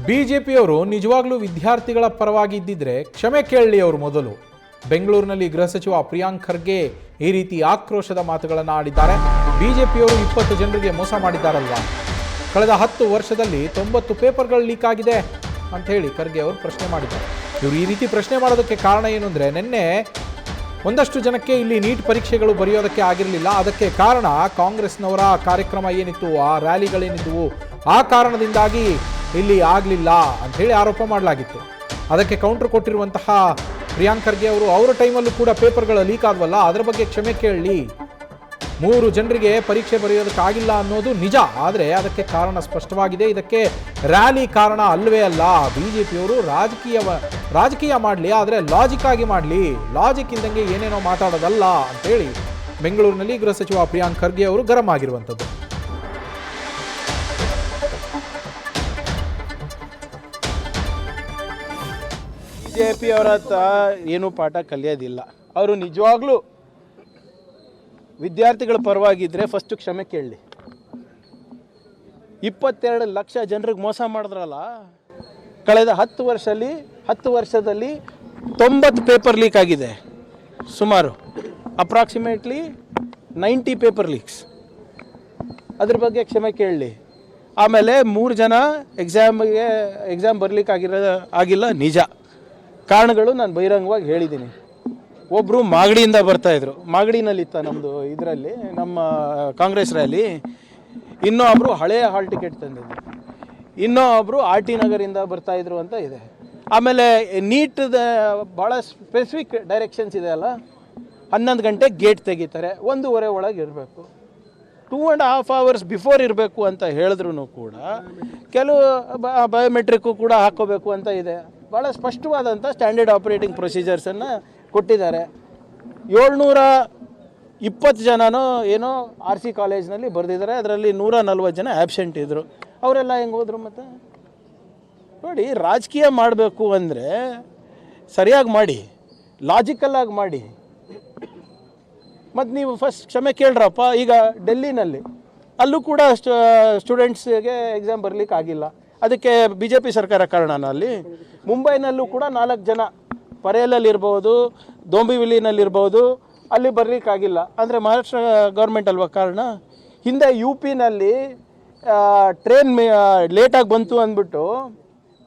ಬಿಜೆಪಿಯವರು ನಿಜವಾಗ್ಲೂ ವಿದ್ಯಾರ್ಥಿಗಳ ಪರವಾಗಿ ಇದ್ದಿದ್ರೆ ಕ್ಷಮೆ ಕೇಳಲಿ ಅವರು ಮೊದಲು. ಬೆಂಗಳೂರಿನಲ್ಲಿ ಗೃಹ ಸಚಿವ ಪ್ರಿಯಾಂಕ್ ಖರ್ಗೆ ಈ ರೀತಿ ಆಕ್ರೋಶದ ಮಾತುಗಳನ್ನು ಆಡಿದ್ದಾರೆ. ಬಿಜೆಪಿಯವರು 20 ಜನರಿಗೆ ಮೋಸ ಮಾಡಿದ್ದಾರಲ್ವಾ, ಕಳೆದ 10 ವರ್ಷದಲ್ಲಿ 90 ಪೇಪರ್ಗಳು ಲೀಕ್ ಆಗಿದೆ ಅಂತ ಹೇಳಿ ಖರ್ಗೆ ಅವರು ಪ್ರಶ್ನೆ ಮಾಡಿದ್ದಾರೆ. ಇವರು ಈ ರೀತಿ ಪ್ರಶ್ನೆ ಮಾಡೋದಕ್ಕೆ ಕಾರಣ ಏನು ಅಂದರೆ, ನಿನ್ನೆ ಒಂದಷ್ಟು ಜನಕ್ಕೆ ಇಲ್ಲಿ ನೀಟ್ ಪರೀಕ್ಷೆಗಳು ಬರೆಯೋದಕ್ಕೆ ಆಗಿರಲಿಲ್ಲ. ಅದಕ್ಕೆ ಕಾರಣ ಕಾಂಗ್ರೆಸ್ನವರ ಕಾರ್ಯಕ್ರಮ ಏನಿತ್ತು, ಆ ರ್ಯಾಲಿಗಳೇನಿದ್ದವು, ಆ ಕಾರಣದಿಂದಾಗಿ ಇಲ್ಲಿ ಆಗಲಿಲ್ಲ ಅಂಥೇಳಿ ಆರೋಪ ಮಾಡಲಾಗಿತ್ತು. ಅದಕ್ಕೆ ಕೌಂಟರ್ ಕೊಟ್ಟಿರುವಂತಹ ಪ್ರಿಯಾಂಕ್ ಖರ್ಗೆ ಅವರು, ಅವರ ಟೈಮಲ್ಲೂ ಕೂಡ ಪೇಪರ್ಗಳು ಲೀಕ್ ಆದವಲ್ಲ, ಅದರ ಬಗ್ಗೆ ಕ್ಷಮೆ ಕೇಳಲಿ. 3 ಜನರಿಗೆ ಪರೀಕ್ಷೆ ಬರೆಯೋದಕ್ಕಾಗಿಲ್ಲ ಅನ್ನೋದು ನಿಜ, ಆದರೆ ಅದಕ್ಕೆ ಕಾರಣ ಸ್ಪಷ್ಟವಾಗಿದೆ. ಇದಕ್ಕೆ ರ್ಯಾಲಿ ಕಾರಣ ಅಲ್ಲವೇ ಅಲ್ಲ. ಬಿಜೆಪಿಯವರು ರಾಜಕೀಯ ಮಾಡಲಿ, ಆದರೆ ಲಾಜಿಕ್ ಆಗಿ ಮಾಡಲಿ, ಲಾಜಿಕ್ ಇಲ್ದಂಗೆ ಏನೇನೋ ಮಾತಾಡೋದಲ್ಲ ಅಂತೇಳಿ ಬೆಂಗಳೂರಿನಲ್ಲಿ ಗೃಹ ಸಚಿವ ಪ್ರಿಯಾಂಕ್ ಖರ್ಗೆ ಅವರು ಗರಂ ಆಗಿರುವಂಥದ್ದು. ಬಿಜೆಪಿಯವರ ಹತ್ರ ಏನೂ ಪಾಠ ಕಲಿಯೋದಿಲ್ಲ. ಅವರು ನಿಜವಾಗ್ಲೂ ವಿದ್ಯಾರ್ಥಿಗಳ ಪರವಾಗಿದ್ದರೆ ಫಸ್ಟು ಕ್ಷಮೆ ಕೇಳಲಿ. 22 ಲಕ್ಷ ಜನರಿಗೆ ಮೋಸ ಮಾಡಿದ್ರಲ್ಲ, ಕಳೆದ 10 ವರ್ಷದಲ್ಲಿ 90 ಪೇಪರ್ ಲೀಕ್ ಆಗಿದೆ. ಸುಮಾರು ಅಪ್ರಾಕ್ಸಿಮೇಟ್ಲಿ 90 ಪೇಪರ್ ಲೀಕ್ಸ್. ಅದ್ರ ಬಗ್ಗೆ ಕ್ಷಮೆ ಕೇಳಲಿ. ಆಮೇಲೆ 3 ಜನ ಎಕ್ಸಾಮ್ ಬರಲಿಕ್ಕೆ ಆಗಿಲ್ಲ ನಿಜ. ಕಾರಣಗಳು ನಾನು ಬಹಿರಂಗವಾಗಿ ಹೇಳಿದ್ದೀನಿ. ಒಬ್ಬರು ಮಾಗಡಿಯಿಂದ ಬರ್ತಾಯಿದ್ರು, ಮಾಗಡಿನಲ್ಲಿತ್ತ ನಮ್ಮದು ಇದರಲ್ಲಿ ನಮ್ಮ ಕಾಂಗ್ರೆಸ್ ರ್ಯಾಲಿ. ಇನ್ನೊಬ್ಬರು ಹಳೆಯ ಹಾಲ್ ಟಿಕೆಟ್ ತಂದಿದ್ರು, ಇನ್ನೊಬ್ಬರು ಆರ್ ಟಿ ನಗರಿಂದ ಬರ್ತಾಯಿದ್ರು ಅಂತ ಇದೆ. ಆಮೇಲೆ ನೀಟ್ದ ಭಾಳ ಸ್ಪೆಸಿಫಿಕ್ ಡೈರೆಕ್ಷನ್ಸ್ ಇದೆ ಅಲ್ಲ, 11 ಗಂಟೆಗೆ ಗೇಟ್ ತೆಗಿತಾರೆ, 1:30 ಒಳಗೆ ಇರಬೇಕು, 2.5 hours ಬಿಫೋರ್ ಇರಬೇಕು ಅಂತ ಹೇಳಿದ್ರು ಕೂಡ ಕೆಲವು ಬಯೋಮೆಟ್ರಿಕ್ಕು ಕೂಡ ಹಾಕ್ಕೋಬೇಕು ಅಂತ ಇದೆ. ಭಾಳ ಸ್ಪಷ್ಟವಾದಂಥ ಸ್ಟ್ಯಾಂಡರ್ಡ್ ಆಪರೇಟಿಂಗ್ ಪ್ರೊಸೀಜರ್ಸನ್ನು ಕೊಟ್ಟಿದ್ದಾರೆ. 720 ಜನನೋ ಏನೋ RC ಕಾಲೇಜ್ನಲ್ಲಿ ಬರೆದಿದ್ದಾರೆ. ಅದರಲ್ಲಿ 140 ಜನ ಆ್ಯಬ್ಸೆಂಟ್ ಇದ್ದರು. ಅವರೆಲ್ಲ ಹೆಂಗೆ ಹೋದರು? ಮತ್ತು ನೋಡಿ, ರಾಜಕೀಯ ಮಾಡಬೇಕು ಅಂದರೆ ಸರಿಯಾಗಿ ಮಾಡಿ, ಲಾಜಿಕಲ್ಲಾಗಿ ಮಾಡಿ. ಮತ್ತು ನೀವು ಫಸ್ಟ್ ಕ್ಷಮೆ ಕೇಳ್ರಪ್ಪ. ಈಗ ಡೆಲ್ಲಿನಲ್ಲಿ ಅಲ್ಲೂ ಕೂಡ ಸ್ಟೂಡೆಂಟ್ಸ್ಗೆ ಎಕ್ಸಾಮ್ ಬರಲಿಕ್ಕೆ ಆಗಿಲ್ಲ. ಅದಕ್ಕೆ BJP ಸರ್ಕಾರ ಕಾರಣನ? ಅಲ್ಲಿ ಮುಂಬೈನಲ್ಲೂ ಕೂಡ 4 ಜನ ಪರೇಲಲ್ಲಿರ್ಬೋದು, ದೊಂಬಿವಿಲಿನಲ್ಲಿರ್ಬೋದು, ಅಲ್ಲಿ ಬರಲಿಕ್ಕಾಗಿಲ್ಲ. ಅಂದರೆ ಮಹಾರಾಷ್ಟ್ರ ಗೌರ್ಮೆಂಟ್ ಅಲ್ವಾ ಕಾರಣ? ಹಿಂದೆ UPನಲ್ಲಿ ಟ್ರೈನ್ ಲೇಟಾಗಿ ಬಂತು ಅಂದ್ಬಿಟ್ಟು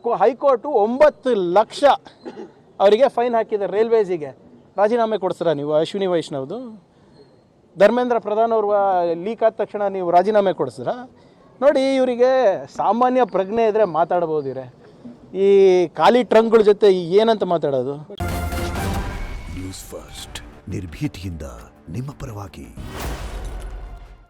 ಹೈಕೋರ್ಟು 9 ಲಕ್ಷ ಅವರಿಗೆ ಫೈನ್ ಹಾಕಿದ್ದಾರೆ. ರೈಲ್ವೇಸಿಗೆ ರಾಜೀನಾಮೆ ಕೊಡಿಸ್ರ ನೀವು? ಅಶ್ವಿನಿ ವೈಷ್ಣವ್ದು ಧರ್ಮೇಂದ್ರ ಪ್ರಧಾನ್ ಅವ್ರ ಲೀಕ್ ಆದ ತಕ್ಷಣ ನೀವು ರಾಜೀನಾಮೆ ಕೊಡಿಸ್ರ? ನೋಡಿ, ಇವರಿಗೆ ಸಾಮಾನ್ಯ ಪ್ರಜ್ಞೆ ಇದ್ದರೆ ಮಾತಾಡ್ಬೋದು. ಇವರೇ ಈ ಖಾಲಿ ಟ್ರಂಕ್ಗಳ ಜೊತೆ ಏನಂತ ಮಾತಾಡೋದು? ನ್ಯೂಸ್ ಫಸ್ಟ್, ನಿರ್ಭೀತಿಯಿಂದ ನಿಮ್ಮ ಪರವಾಗಿ.